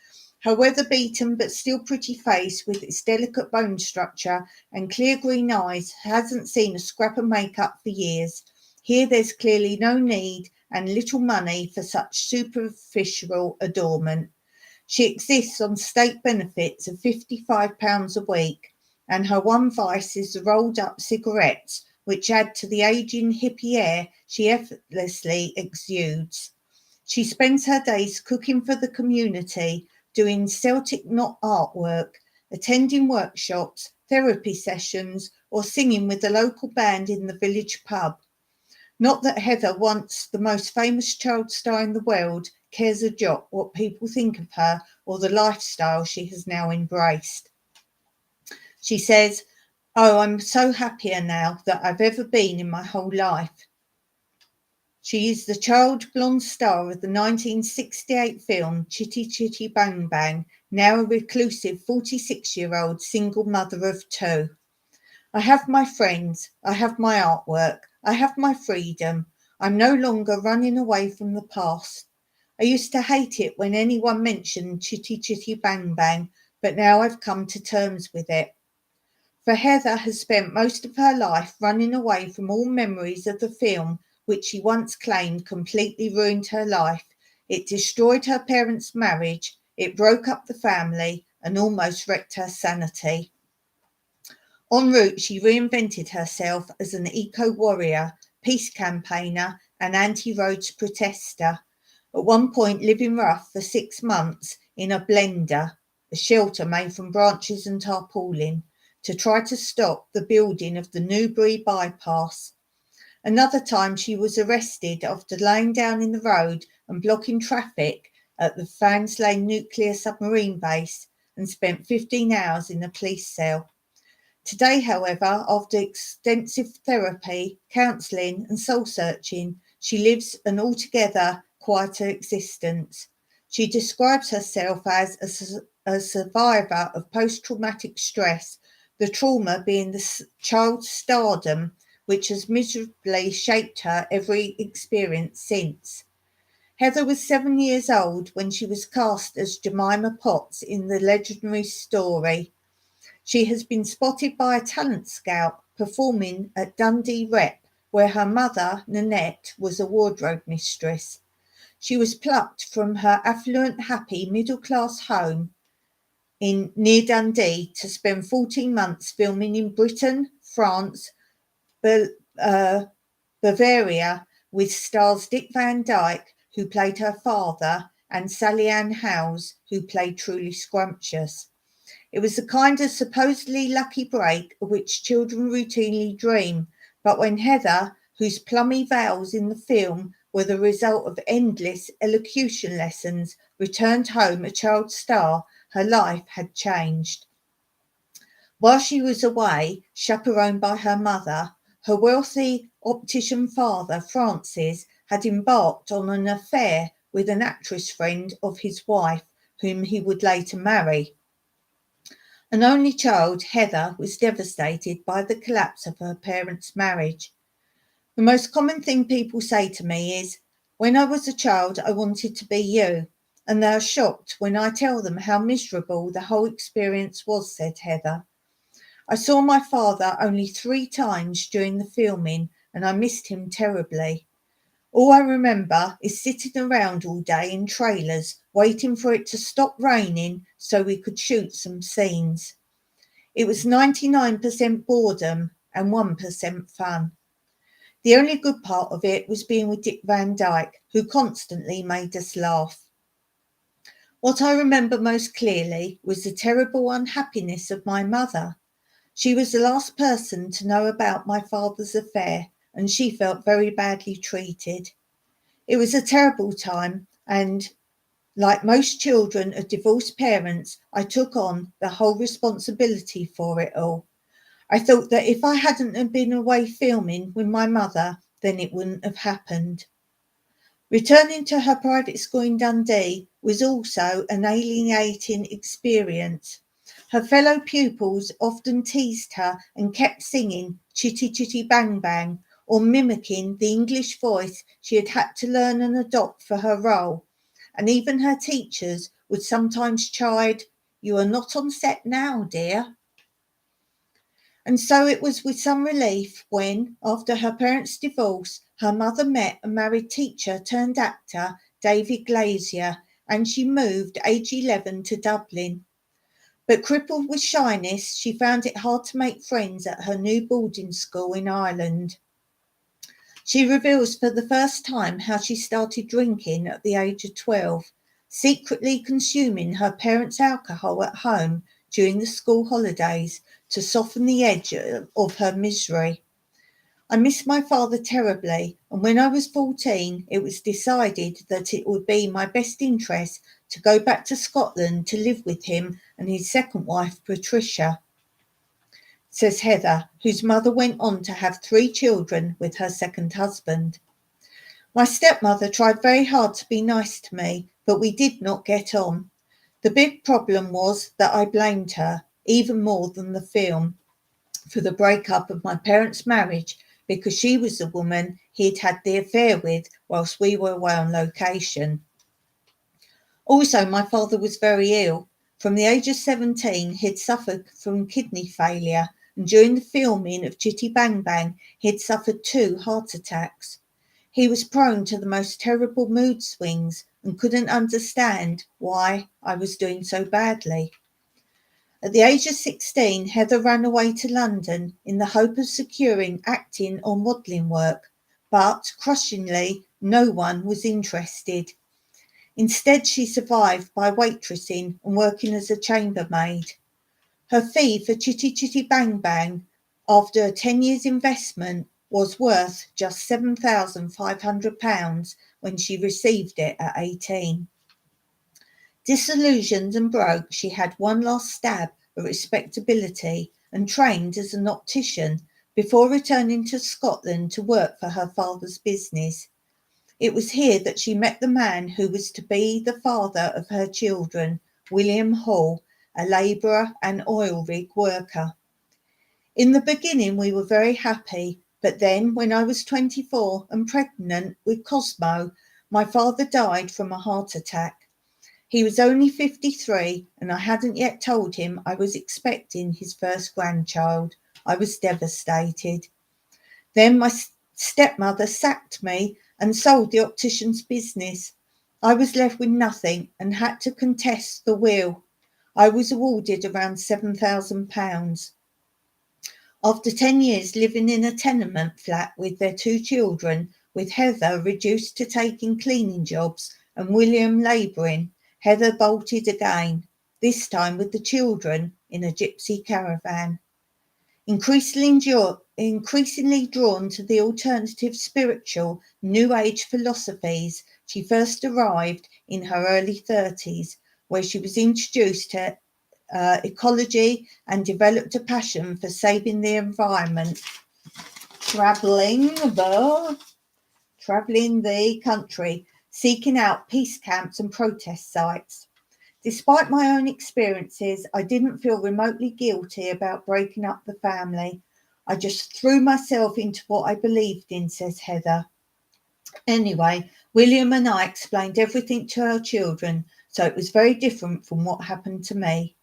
Her weather-beaten but still pretty face, with its delicate bone structure and clear green eyes, hasn't seen a scrap of makeup for years. Here there's clearly no need and little money for such superficial adornment. She exists on state benefits of £55 a week, and her one vice is the rolled-up cigarettes, which add to the ageing hippie air she effortlessly exudes. She spends her days cooking for the community, doing Celtic knot artwork, attending workshops, therapy sessions, or singing with the local band in the village pub. Not that Heather, once the most famous child star in the world, cares a jot what people think of her or the lifestyle she has now embraced. She says, "Oh, I'm so happier now than I've ever been in my whole life." She is the child blonde star of the 1968 film Chitty Chitty Bang Bang, now a reclusive 46-year-old single mother of two. "I have my friends, I have my artwork, I have my freedom. I'm no longer running away from the past. I used to hate it when anyone mentioned Chitty Chitty Bang Bang, but now I've come to terms with it." For Heather has spent most of her life running away from all memories of the film, which she once claimed completely ruined her life. It destroyed her parents' marriage, it broke up the family, and almost wrecked her sanity. En route, she reinvented herself as an eco-warrior, peace campaigner, and anti-roads protester. At one point, living rough for 6 months in a blender, a shelter made from branches and tarpaulin, to try to stop the building of the Newbury bypass. Another time she was arrested after laying down in the road and blocking traffic at the Fanslane nuclear submarine base, and spent 15 hours in a police cell. Today, however, after extensive therapy, counselling and soul-searching, she lives an altogether quieter existence. She describes herself as a survivor of post-traumatic stress, the trauma being the child stardom, which has miserably shaped her every experience since. Heather was 7 years old when she was cast as Jemima Potts in the legendary story. She has been spotted by a talent scout performing at Dundee Rep, where her mother, Nanette, was a wardrobe mistress. She was plucked from her affluent, happy, middle-class home near Dundee to spend 14 months filming in Britain, France, Bavaria, with stars Dick Van Dyke, who played her father, and Sally Ann Howes, who played Truly Scrumptious. It was the kind of supposedly lucky break of which children routinely dream, but when Heather, whose plummy vowels in the film were the result of endless elocution lessons, returned home a child star, her life had changed. While she was away, chaperoned by her mother, her wealthy optician father, Francis, had embarked on an affair with an actress friend of his wife, whom he would later marry. An only child, Heather was devastated by the collapse of her parents' marriage. The most common thing people say to me is, "When I was a child, I wanted to be you," and they are shocked when I tell them how miserable the whole experience was, said Heather. "I saw my father only 3 times during the filming, and I missed him terribly. All I remember is sitting around all day in trailers, waiting for it to stop raining so we could shoot some scenes. It was 99% boredom and 1% fun. The only good part of it was being with Dick Van Dyke, who constantly made us laugh. What I remember most clearly was the terrible unhappiness of my mother. She was the last person to know about my father's affair, and she felt very badly treated. It was a terrible time, and like most children of divorced parents, I took on the whole responsibility for it all. I thought that if I hadn't been away filming with my mother, then it wouldn't have happened." Returning to her private school in Dundee was also an alienating experience. Her fellow pupils often teased her and kept singing Chitty Chitty Bang Bang, or mimicking the English voice she had to learn and adopt for her role. And even her teachers would sometimes chide, "You are not on set now, dear." And so it was with some relief when, after her parents' divorce, her mother met a married teacher turned actor, David Glazier, and she moved, age 11, to Dublin. But crippled with shyness, she found it hard to make friends at her new boarding school in Ireland. She reveals for the first time how she started drinking at the age of 12, secretly consuming her parents' alcohol at home during the school holidays to soften the edge of her misery. "I miss my father terribly, and when I was 14, it was decided that it would be my best interest to go back to Scotland to live with him and his second wife, Patricia," says Heather, whose mother went on to have 3 children with her second husband. "My stepmother tried very hard to be nice to me, but we did not get on. The big problem was that I blamed her, even more than the film, for the breakup of my parents' marriage because she was the woman he'd had the affair with whilst we were away on location. Also, my father was very ill. From the age of 17, he'd suffered from kidney failure, and during the filming of Chitty Bang Bang, he'd suffered 2 heart attacks. He was prone to the most terrible mood swings and couldn't understand why I was doing so badly." At the age of 16, Heather ran away to London in the hope of securing acting or modelling work, but, crushingly, no one was interested. Instead, she survived by waitressing and working as a chambermaid. Her fee for Chitty Chitty Bang Bang, after a 10 years investment, was worth just £7,500 when she received it at 18. Disillusioned and broke, she had one last stab at respectability and trained as an optician before returning to Scotland to work for her father's business. It was here that she met the man who was to be the father of her children, William Hall, a labourer and oil rig worker. "In the beginning we were very happy, but then when I was 24 and pregnant with Cosmo, my father died from a heart attack. He was only 53 and I hadn't yet told him I was expecting his first grandchild. I was devastated. Then my stepmother sacked me and sold the optician's business. I was left with nothing and had to contest the will. I was awarded around £7,000. After 10 years living in a tenement flat with their 2 children, with Heather reduced to taking cleaning jobs and William labouring, Heather bolted again, this time with the children in a gypsy caravan. Increasingly drawn to the alternative spiritual New Age philosophies, she first arrived in her early 30s, where she was introduced to ecology and developed a passion for saving the environment, travelling the country, seeking out peace camps and protest sites. Despite my own experiences, I didn't feel remotely guilty about breaking up the family. I just threw myself into what I believed in, says Heather. Anyway, William and I explained everything to our children, so it was very different from what happened to me.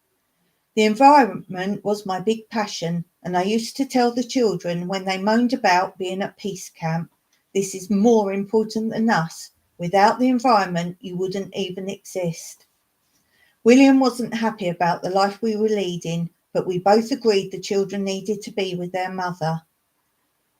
The environment was my big passion, and I used to tell the children when they moaned about being at peace camp, this is more important than us. Without the environment, you wouldn't even exist. William wasn't happy about the life we were leading, but we both agreed the children needed to be with their mother.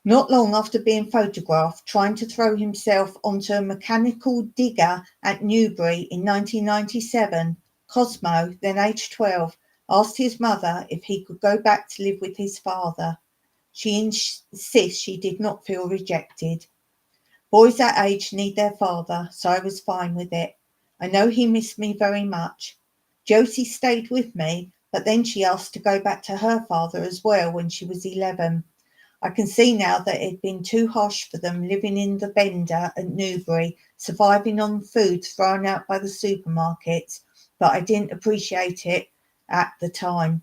Not long after being photographed trying to throw himself onto a mechanical digger at Newbury in 1997, Cosmo, then aged 12, asked his mother if he could go back to live with his father. She insists she did not feel rejected. Boys that age need their father, so I was fine with it. I know he missed me very much. Josie stayed with me, but then she asked to go back to her father as well when she was 11. I can see now that it had been too harsh for them living in the Bender at Newbury, surviving on food thrown out by the supermarkets, but I didn't appreciate it at the time.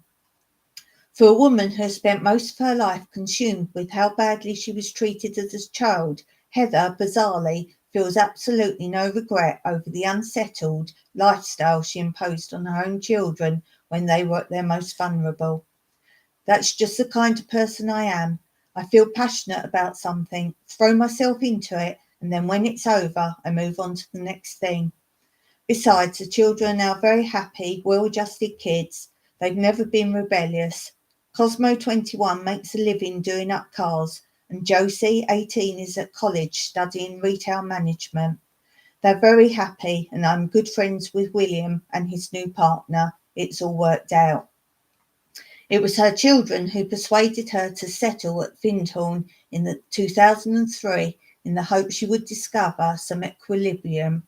For a woman who has spent most of her life consumed with how badly she was treated as a child, Heather, bizarrely, feels absolutely no regret over the unsettled lifestyle she imposed on her own children when they were at their most vulnerable. That's just the kind of person I am. I feel passionate about something, throw myself into it, and then when it's over, I move on to the next thing. Besides, the children are now very happy, well-adjusted kids. They've never been rebellious. Cosmo, 21, makes a living doing up cars, and Josie, 18, is at college studying retail management. They're very happy, and I'm good friends with William and his new partner. It's all worked out. It was her children who persuaded her to settle at Findhorn in 2003 in the hope she would discover some equilibrium.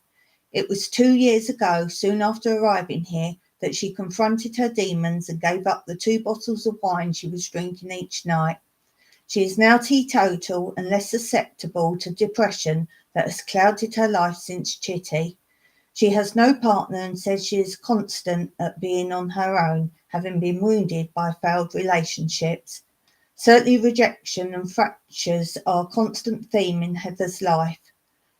It was 2 years ago, soon after arriving here, that she confronted her demons and gave up the 2 bottles of wine she was drinking each night. She is now teetotal and less susceptible to depression that has clouded her life since Chitty. She has no partner and says she is constant at being on her own, having been wounded by failed relationships. Certainly rejection and fractures are a constant theme in Heather's life.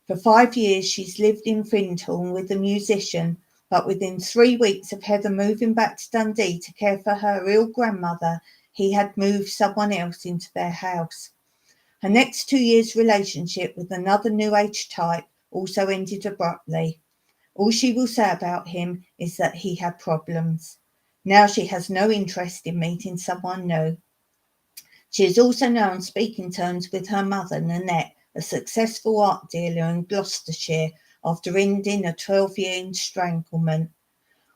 For 5 years she's lived in Findhorn with a musician, but within 3 weeks of Heather moving back to Dundee to care for her ill grandmother, he had moved someone else into their house. Her next 2 years' relationship with another New Age type also ended abruptly. All she will say about him is that he had problems. Now she has no interest in meeting someone new. She is also now on speaking terms with her mother, Nanette, a successful art dealer in Gloucestershire, after ending a 12-year estranglement.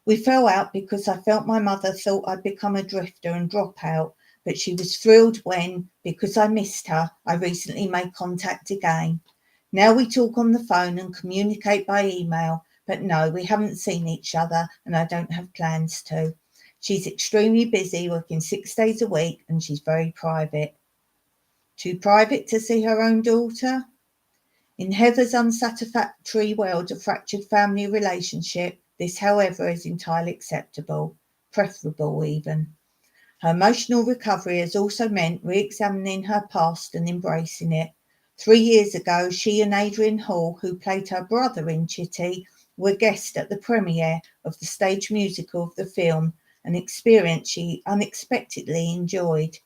We fell out because I felt my mother thought I'd become a drifter and drop out, but she was thrilled when, because I missed her, I recently made contact again. Now we talk on the phone and communicate by email, but no, we haven't seen each other and I don't have plans to. She's extremely busy, working 6 days a week, and she's very private. Too private to see her own daughter? In Heather's unsatisfactory world of fractured family relationship, this, however, is entirely acceptable, preferable even. Her emotional recovery has also meant re-examining her past and embracing it. 3 years ago, she and Adrian Hall, who played her brother in Chitty, were guests at the premiere of the stage musical of the film, an experience she unexpectedly enjoyed.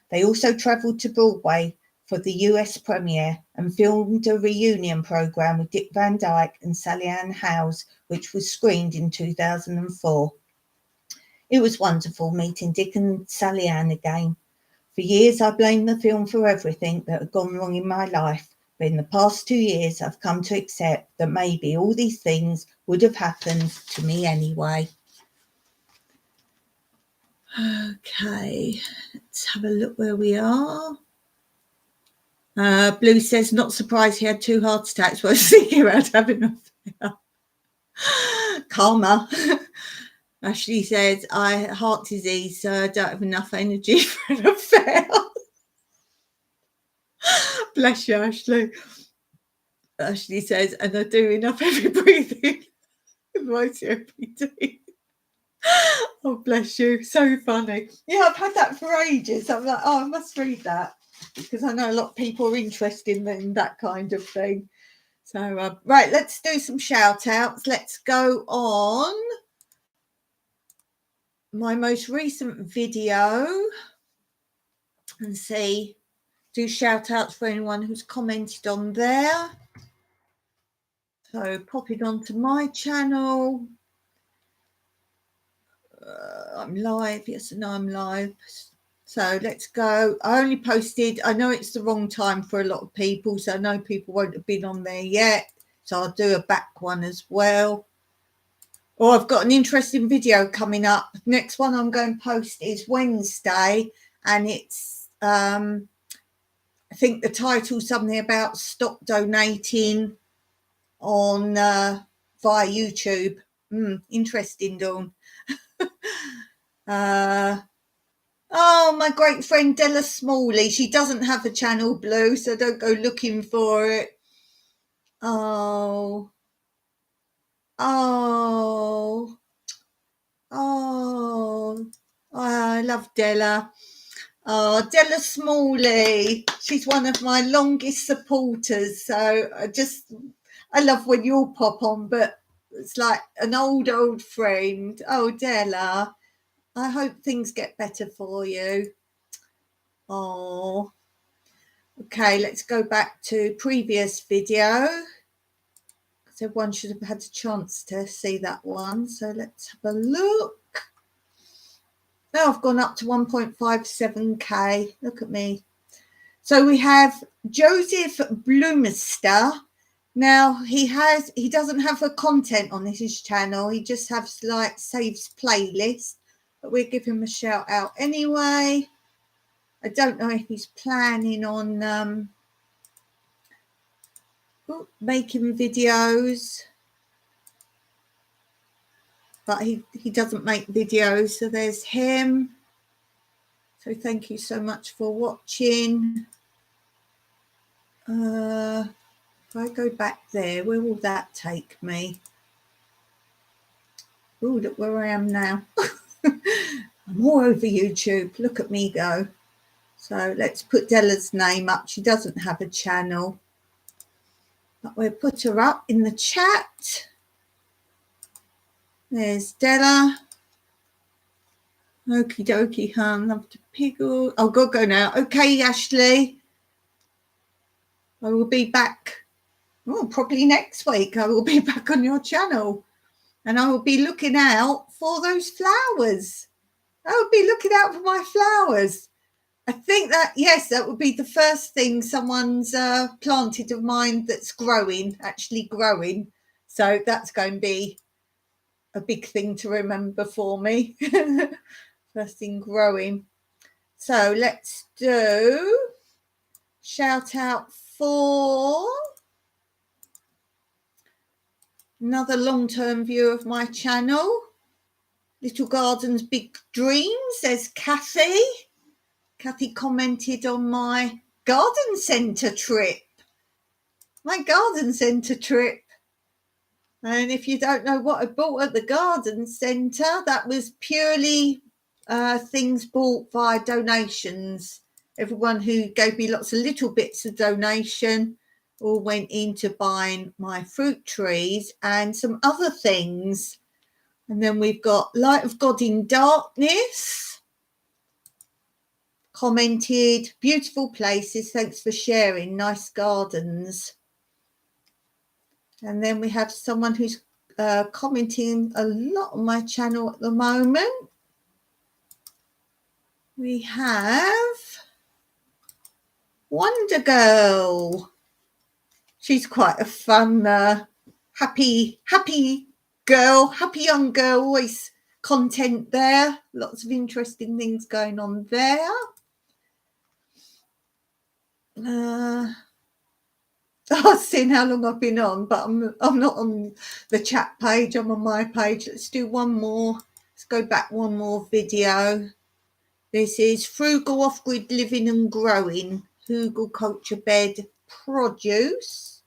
They also travelled to Broadway for the US premiere and filmed a reunion programme with Dick Van Dyke and Sally Ann Howes, which was screened in 2004. It was wonderful meeting Dick and Sally Ann again. For years I blamed the film for everything that had gone wrong in my life, but in the past 2 years I've come to accept that maybe all these things would have happened to me anyway. Okay, let's have a look where we are. Blue says, not surprised he had 2 heart attacks while thinking about having an affair. Karma. Ashley says, I have heart disease, so I don't have enough energy for an affair. Bless you, Ashley. Ashley says, and I do enough heavy breathing with my COPD. Oh, bless you. So funny. Yeah, I've had that for ages. I'm like, oh, I must read that because I know a lot of people are interested in that kind of thing. So, right, let's do some shout outs. Let's go on my most recent video and see, do shout outs for anyone who's commented on there. So, popping onto my channel. I'm live. Yes, I know I'm live. So let's go. I only posted, I know it's the wrong time for a lot of people, so I know people won't have been on there yet. So I'll do a back one as well. Oh, I've got an interesting video coming up. Next one I'm going to post is Wednesday, and it's, I think the title's something about stop donating on via YouTube. Interesting, Dawn. Oh, my great friend Della Smalley. She doesn't have a channel, Blue, so don't go looking for it. Oh, I love Della. Oh, Della Smalley. She's one of my longest supporters. So I just I love when you'll pop on, but it's like an old friend. Oh, Della, I hope things get better for you. Oh, okay, let's go back to previous video. So everyone should have had a chance to see that one. So let's have a look. Now I've gone up to 1.57k. Look at me. So we have Joseph Bloomister. Now he doesn't have a content on his channel. He just has like saves playlist. But we'll give him a shout out anyway. I don't know if he's planning on making videos. But he doesn't make videos. So there's him. So thank you so much for watching. If I go back there, where will that take me? Oh, look where I am now. I'm all over YouTube. Look at me go. So let's put Della's name up. She doesn't have a channel. But we'll put her up in the chat. There's Della. Okie dokie, hun. Love to piggle. Oh, go now. Okay, Ashley. I will be back. Oh, probably next week. I will be back on your channel. And I will be looking out for those flowers. I will be looking out for my flowers. I think that, yes, that would be the first thing someone's planted of mine that's growing, actually growing. So that's going to be a big thing to remember for me. First thing growing. So let's do shout out for another long-term viewer of my channel. Little Gardens, Big Dreams. There's Kathy. Kathy commented on my garden centre trip. My garden centre trip. And if you don't know what I bought at the garden centre, that was purely things bought via donations. Everyone who gave me lots of little bits of donation all went into buying my fruit trees and some other things. And then we've got Light of God in Darkness. Commented, beautiful places, thanks for sharing, nice gardens. And then we have someone who's commenting a lot on my channel at the moment. We have Wonder Girl. She's quite a fun, happy girl, happy young girl, always content there. Lots of interesting things going on there. I've seen how long I've been on, but I'm not on the chat page. I'm on my page. Let's do one more. Let's go back one more video. This is Frugal Off-Grid Living and Growing, Frugal Culture Bed Produce.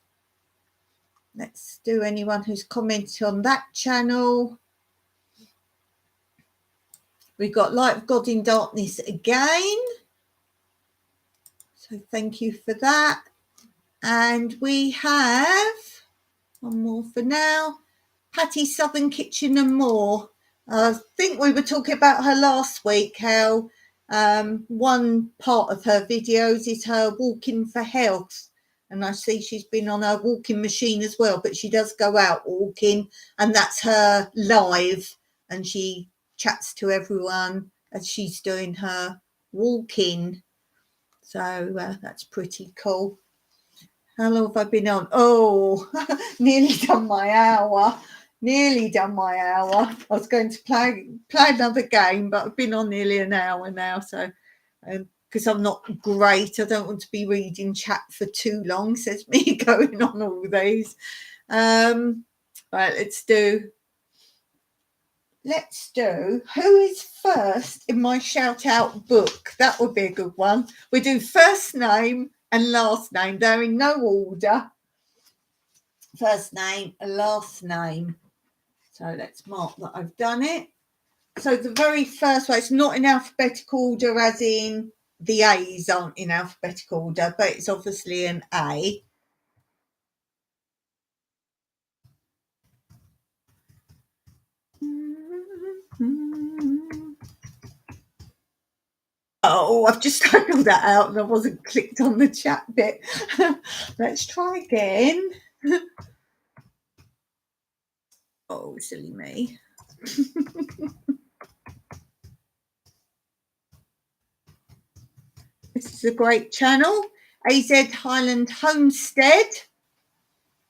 Let's do anyone who's commented on that channel. We've got Light of God in Darkness again. So thank you for that. And we have one more for now. Patty Southern Kitchen and More. I think we were talking about her last week, how one part of her videos is her walking for health. And I see she's been on her walking machine as well, but she does go out walking and that's her live. And she chats to everyone as she's doing her walking. So that's pretty cool. How long have I been on? Oh, nearly done my hour. Nearly done my hour. I was going to play another game, but I've been on nearly an hour now. So, because I'm not great, I don't want to be reading chat for too long. Says me going on all these. Right, let's do who is first in my shout out book. That would be a good one. We do first name and last name. They're in no order. First name and last name. So let's mark that I've done it. So the very first one, it's not in alphabetical order as in the A's aren't in alphabetical order, but it's obviously an A. Oh, I've just typed that out and I wasn't clicked on the chat bit. Let's try again. Oh, silly me. This is a great channel, AZ Highland Homestead.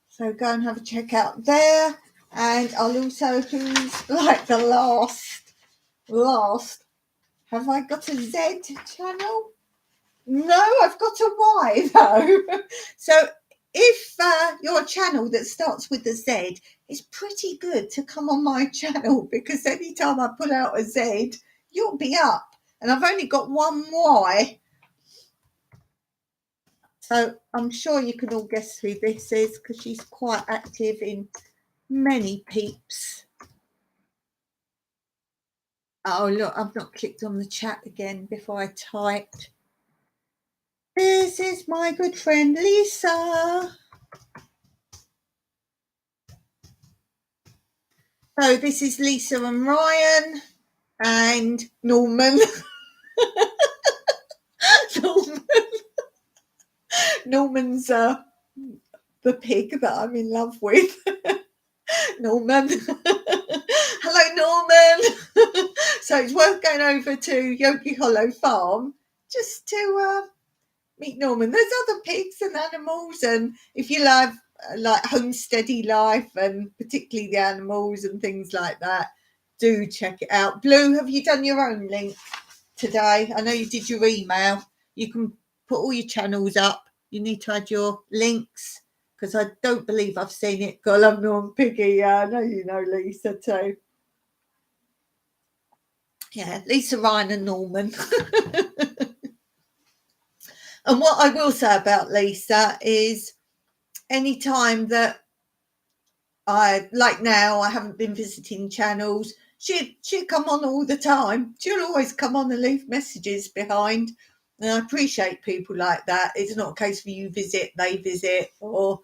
So go and have a check out there. And I'll also, who's like the last, have I got a Z channel? No, I've got a Y though. So if you're a channel that starts with a Z, it's pretty good to come on my channel, because anytime I put out a Z, you'll be up. And I've only got one Y. So I'm sure you can all guess who this is, because she's quite active in many peeps. Oh, look, I've not clicked on the chat again before I typed. This is my good friend Lisa. So this is Lisa and Ryan and Norman. Norman's the pig that I'm in love with. Norman. Hello, Norman. So it's worth going over to Yogi Hollow Farm just to meet Norman. There's other pigs and animals, and if you love like homesteady life and particularly the animals and things like that, do check it out. Blue, have you done your own link today? I know you did your email. You can put all your channels up. You need to add your links, because I don't believe I've seen it. God, I love Norman Piggy. Yeah, I know you know Lisa too. Yeah, Lisa, Ryan and Norman. And what I will say about Lisa is, anytime that like now, I haven't been visiting channels, she'd come on all the time. She'll always come on and leave messages behind. And I appreciate people like that. It's not a case of you visit, they visit, or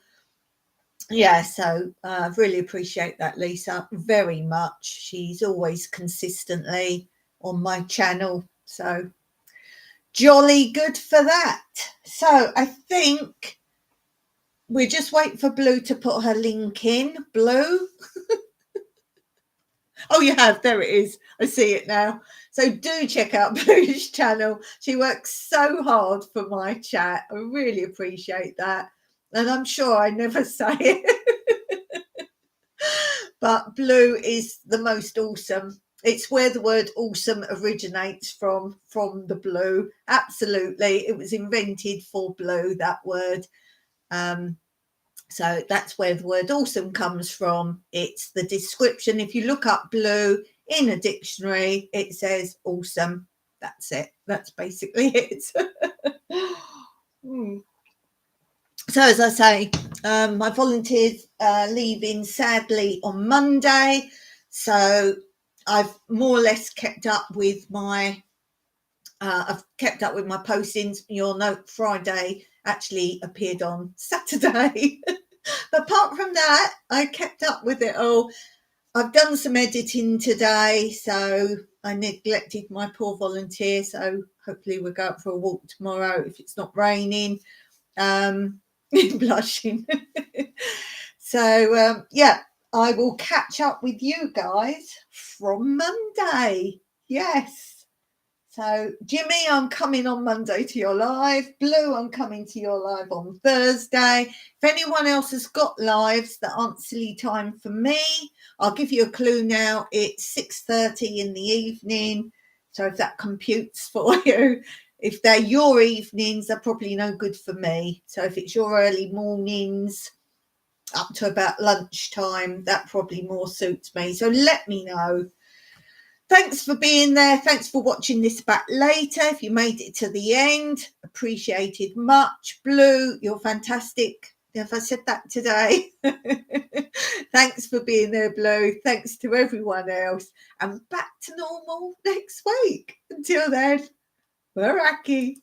yeah. So I really appreciate that, Lisa, very much. She's always consistently on my channel. So jolly good for that. So I think we're just waiting for Blue to put her link in. Blue. Oh, you have. There it is. I see it now. So do check out Blue's channel. She works so hard for my chat. I really appreciate that. And I'm sure I never say it. But Blue is the most awesome. It's where the word awesome originates from the blue. Absolutely. It was invented for Blue, that word. So that's where the word awesome comes from. It's the description. If you look up Blue in a dictionary, it says awesome. That's it. That's basically it. So as I say, my volunteers are leaving sadly on Monday. So I've more or less kept up with my postings. You'll note Friday actually appeared on Saturday. But apart from that, I kept up with it all. I've done some editing today, so I neglected my poor volunteer. So hopefully we'll go out for a walk tomorrow if it's not raining. Blushing. So yeah, I will catch up with you guys from Monday. Yes. So Jimmy, I'm coming on Monday to your live. Blue, I'm coming to your live on Thursday. If anyone else has got lives that aren't silly time for me, I'll give you a clue now. It's 6:30 in the evening. So if that computes for you, if they're your evenings, they're probably no good for me. So if it's your early mornings up to about lunchtime, that probably more suits me. So let me know. Thanks for being there. Thanks for watching this back later. If you made it to the end, appreciated much. Blue, you're fantastic. If I said that today. Thanks for being there, Blue. Thanks to everyone else. And back to normal next week. Until then, we're Aki.